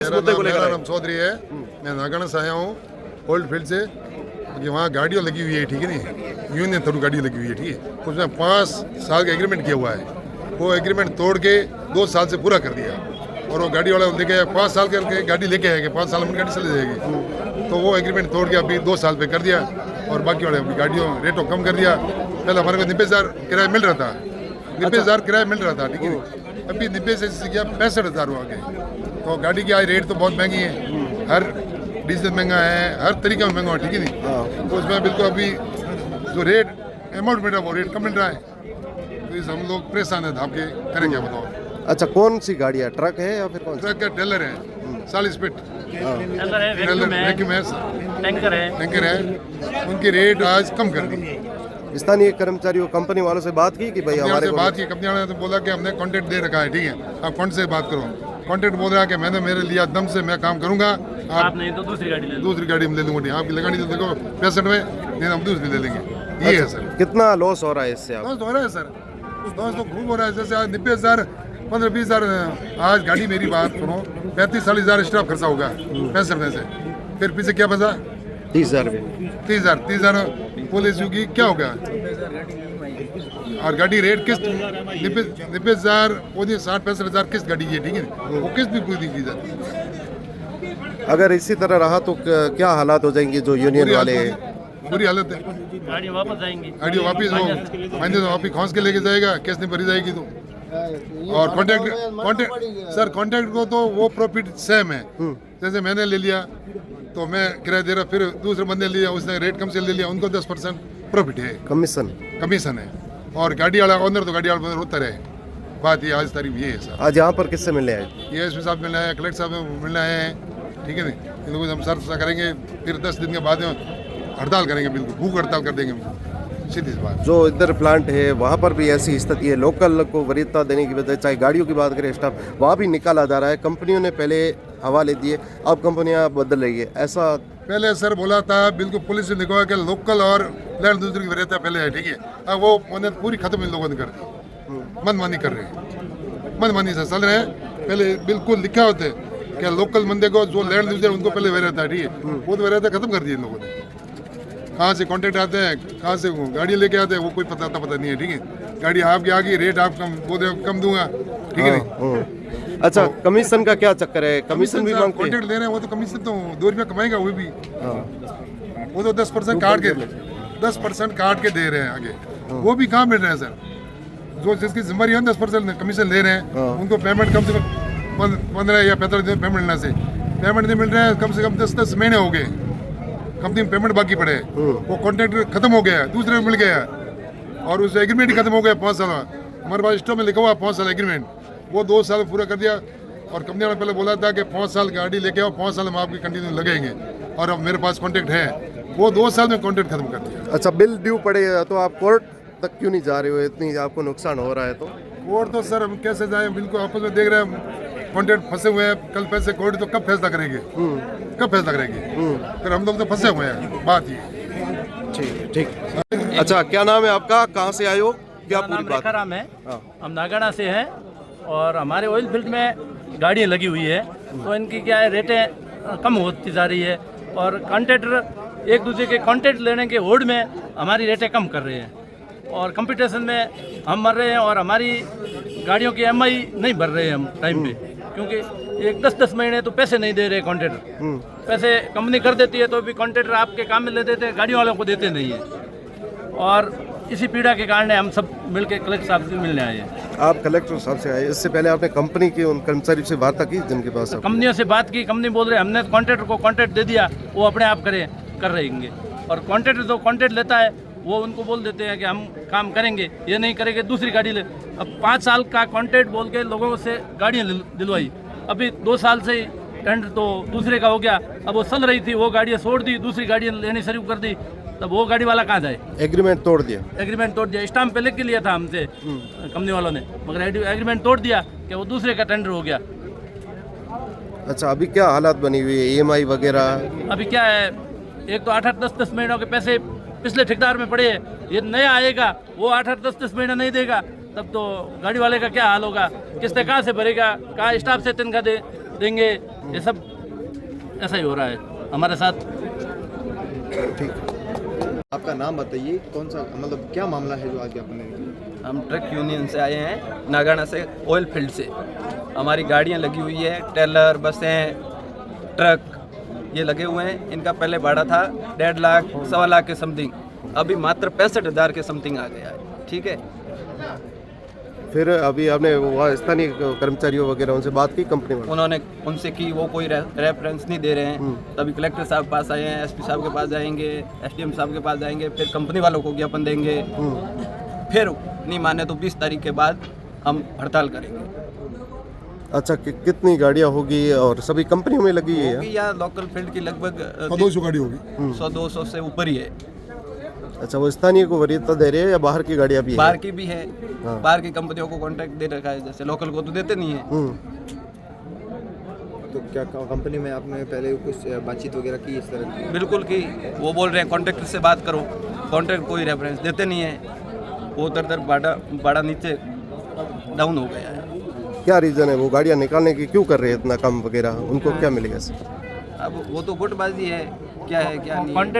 इस मुद्दे को लेकर मेरा आए? नाम चौधरी है। मैं नागढ़ से आया हूँ ओल्ड फील्ड से। कि वहाँ गाड़ियाँ लगी हुई है, ठीक है नहीं, यूनियन थ्रू गाड़ी लगी हुई है, ठीक है। उसमें 5 साल का एग्रीमेंट किया हुआ है। वो एग्रीमेंट तोड़ के 2 साल से पूरा कर दिया। और वो गाड़ी वाला लेके 5 साल के गाड़ी लेके आएगा, 5 साल में गाड़ी चली जाएगी। तो वो एग्रीमेंट तोड़ के अभी 2 साल पे कर दिया। और बाकी वाले अभी गाड़ियों रेटों कम कर दिया। पहले हमारे को 90,000 किराया मिल रहा था, 90,000 किराया मिल रहा था, ठीक है। अभी 90 से किया 65,000 हुआ गए। तो गाड़ी की आज रेट तो बहुत महंगी है, हर डीजल महंगा है, हर तरीके में महंगा है, ठीक है नहीं। तो उसमें बिल्कुल अभी जो रेट अमाउंट मिल रहा है वो रेट कम मिल रहा है। तो इस हम लोग परेशान है, आपके करें क्या बताओ। अच्छा, कौन सी गाड़ी है? ट्रक है या फिर कौन सी? ट्रक का टेलर है, 40 फीट टेलर है, टेलर, वैक्यूम है, टैंकर है। उनकी रेट आज कम कर दी। स्थानीय कर्मचारियों कंपनी वालों से बात की कि भाई कंपनी हमारे से को बात की, कंपनी वाले ने तो बोला कि हमने कॉन्ट्रैक्ट दे रखा है, ठीक है, आप कौन से बात करो। कॉन्ट्रैक्ट बोल रहा है कि मैंने मेरे लिया दम से मैं काम करूंगा, आप नहीं तो दूसरी गाड़ी ले लो। दूसरी गाड़ी में ले लूंगा। आपकी लगानी तो देखो 65 में, नहीं हम दूसरी ले लेंगे। ये है सर। कितना लॉस हो रहा है इससे? आप दोस्त हो रहा है सर, दोस्त तो खूब हो रहा है। जैसे आज 90,000 15-20,000 आज गाड़ी, मेरी बात सुनो, 35-40,000 स्टाफ खर्चा होगा 65 में से। फिर पीछे क्या बचा? 30,000 30,000 पुलिस की क्या होगा। और गाड़ी रेट किस्त 90,000 वो 60-65,000 किस्त गाड़ी की है, ठीक है। वो किस्त भी पूरी की जाती। अगर इसी तरह रहा तो क्या हालात हो जाएंगे जो यूनियन वाले? बुरी हालत है। गाड़ी वापस जाएंगी, गाड़ी वापिस वापिस खौंस के लेके जाएगा, किस्त नहीं भरी जाएगी तो। और कॉन्ट्रैक्ट सर, कॉन्ट्रैक्ट को तो वो प्रॉफिट सेम है। जैसे मैंने ले लिया तो मैं किराया दे रहा, फिर दूसरे बंदे लिया, उसने रेट कम से ले लिया, उनको 10% प्रॉफिट है, कमीशन है। और गाड़ी वाला ओनर तो गाड़ी वाला होता रहे। बात ये आज तारीख ये है सर। आज यहाँ पर किससे मिलने आए? ये एसपी साहब मिलना है, कलेक्टर साहब मिलना है, ठीक है नहीं। इन लोगों से हम सर करेंगे, फिर 10 दिन के बाद हड़ताल करेंगे, बिल्कुल भूख हड़ताल कर देंगे, सीधी सी बात। जो इधर प्लांट है वहाँ पर भी ऐसी स्थिति है, लोकल को वरीयता देने की वजह, चाहे गाड़ियों की बात करें, स्टाफ वहाँ भी निकाला जा रहा है। कंपनियों ने पहले हवाले दिए, अब कंपनियाँ बदल रही है, ऐसा पहले सर बोला था बिल्कुल पुलिस से निकला कि लोकल और लैंड दूसरी की वरीयता पहले है, ठीक है। अब वो उन्हें पूरी खत्म इन लोगों ने कर दी, मनमानी कर रहे हैं, मनमानी से चल रहे हैं। पहले बिल्कुल लिखा होते कि लोकल बंदे को जो लैंड दूसरे उनको पहले वरीयता है, ठीक है। वो तो वरीयता खत्म कर दी इन लोगों ने। कहाँ से कॉन्ट्रैक्ट आते हैं, कहाँ से गाड़ी लेके आते हैं, वो कोई पता नहीं है, ठीक है। गाड़ी आपकी आ गई, रेट आप कम दूंगा, ठीक है नहीं। अच्छा, कमीशन का क्या चक्कर है? कमीशन भी मांगते हैं? कॉन्ट्रैक्ट ले रहे हैं वो तो कमीशन तो 2 रुपया कमाएगा वो भी। वो तो 10% काट के दे रहे हैं आगे। वो भी कहाँ मिल रहे हैं सर? जो जिसकी जिम्मेदारी है 10% कमीशन ले रहे हैं, उनको पेमेंट कम से कम 15 या 15 दिन पेमेंट मिलना से पेमेंट नहीं मिल रहे हैं। कम से कम 10 महीने हो गए कंपनी में पेमेंट बाकी पड़े। वो कॉन्ट्रैक्ट खत्म हो गया, दूसरे में मिल गया, और उस एग्रीमेंट ही खत्म हो गया 5 साल। हमारे पास स्टॉक में लिखा हुआ 5 साल एग्रीमेंट, वो 2 साल पूरा कर दिया। और कंपनी ने पहले बोला था कि 5 साल गाड़ी लेके आओ, 5 साल हम आपकी कंटिन्यू लगेंगे, और अब मेरे पास कॉन्ट्रैक्ट है, वो 2 साल में कॉन्ट्रैक्ट खत्म कर दिया। अच्छा, बिल ड्यू पड़े तो आप कोर्ट तक क्यों नहीं जा रहे हो? इतनी आपको नुकसान हो रहा है तो? कोर्ट तो सर हम कैसे जाए, बिल्कुल आपस में देख रहे हैं कॉन्ट्रैक्ट फंसे हुए हैं। कल पैसे कोर्ट तो कब फैसला करेंगे, कब फैसला करेंगे? फिर हम लोग तो फंसे हुए हैं, बात ये। ठीक। अच्छा, क्या नाम है आपका, कहाँ से आए हो, क्या पूरी बात? रेखाराम है, हम नागढ़ा से हैं। और हमारे ऑयल फील्ड में गाड़ियाँ लगी हुई है, तो इनकी क्या है, रेटें कम होती जा रही है। और कॉन्ट्रैक्टर एक दूसरे के कॉन्ट्रैक्ट लेने के होड़ में हमारी रेटें कम कर रहे हैं, और कंपटीशन में हम मर रहे हैं। और हमारी गाड़ियों की EMI नहीं भर रहे हैं हम टाइम पे, क्योंकि एक 10-10 महीने तो पैसे नहीं दे रहे कॉन्ट्रैक्टर। पैसे कंपनी कर देती है तो भी कॉन्ट्रैक्टर आपके काम में ले देते हैं, गाड़ियों वालों को देते नहीं है। और इसी पीड़ा के कारण हम सब मिलकर कलेक्टर साहब से मिलने आए हैं। आप कलेक्टर साहब से आए, इससे पहले आपने कंपनी के उन कर्मचारी से वार्ता की जिनके पास? कंपनियों से बात की, कंपनी बोल रहे हमने कॉन्ट्रैक्टर को कॉन्ट्रैक्ट दे दिया, वो अपने आप कर रहेंगे। और कॉन्ट्रैक्टर जो कॉन्ट्रैक्ट लेता है वो उनको बोल देते हैं कि हम काम करेंगे, ये नहीं करेंगे दूसरी गाड़ी ले। अब 5 साल का कॉन्ट्रैक्ट बोल के लोगों से गाड़ियाँ दिलवाई, अभी 2 साल से टेंडर तो दूसरे का हो गया। अब वो चल रही थी, वो गाड़ियाँ छोड़ दी, दूसरी गाड़ियाँ लेनी शुरू कर दी, तब वो गाड़ी वाला कहाँ जाए? एग्रीमेंट तोड़ दिया। एग्रीमेंट तोड़ दिया, स्टाम्प पे लिख के लिया था हमसे कंपनी वालों ने, मगर एग्रीमेंट तोड़ दिया कि वो दूसरे का टेंडर हो गया। अच्छा, अभी क्या हालात बनी हुई है, EMI वगैरह? अभी क्या है, एक तो 8-8, 10-10 महीनों के पैसे पिछले ठेकेदार में पड़े हैं, ये नया आएगा वो 8-8, 10-10 महीना नहीं देगा, तब तो गाड़ी वाले का क्या हाल होगा? किस्तें कहाँ से भरेगा, कहाँ स्टाफ से तनख्वाह देंगे, ये सब ऐसा ही हो रहा है हमारे साथ। आपका नाम बताइए, कौन सा मतलब क्या मामला है जो आज ज्ञापन देने के लिए? हम ट्रक यूनियन से आए हैं, नागाना से, ऑयल फील्ड से। हमारी गाड़ियाँ लगी हुई है, टेलर, बसें, ट्रक ये लगे हुए हैं। इनका पहले भाड़ा था 1.5 लाख, 1.25 लाख के समथिंग, अभी मात्र 65,000 के समथिंग आ गया है। ठीक है, फिर अभी आपने वहाँ स्थानीय कर्मचारियों वगैरह उनसे बात की कंपनी वालों? उन्होंने उनसे की, वो कोई रेफरेंस नहीं दे रहे हैं। तभी कलेक्टर साहब के पास आए हैं, एसपी साहब के पास जाएंगे, एसडीएम साहब के पास जाएंगे, फिर कंपनी वालों को ज्ञापन देंगे। फिर नहीं माने तो 20 तारीख के बाद हम हड़ताल करेंगे। अच्छा, कितनी गाड़ियाँ होगी और सभी कंपनियों में लगी है? होगी या लोकल फील्ड की लगभग 100 गाड़ी होगी। 100-200 से ऊपर ही है। अच्छा, वो स्थानीय को वरीयता दे रहे हैं या बाहर की गाड़ियाँ भी बाहर है? की भी है, हाँ। बाहर की कंपनियों को कॉन्ट्रैक्ट दे रखा है, जैसे लोकल को तो देते नहीं है। तो क्या कंपनी में आपने पहले कुछ बातचीत वगैरह की इस तरह की? बिल्कुल की, वो बोल रहे हैं कॉन्ट्रैक्टर से बात करो, कॉन्ट्रैक्ट कोई रेफरेंस देते नहीं है। वो दर भाड़ा नीचे डाउन हो गया है। क्या रीज़न है, वो गाड़ियाँ निकालने की क्यों कर रहे हैं इतना कम वगैरह, उनको क्या मिलेगा? अब वो तो गुटबाजी है, क्या है क्या नहीं है। कॉन्ट्रैक्ट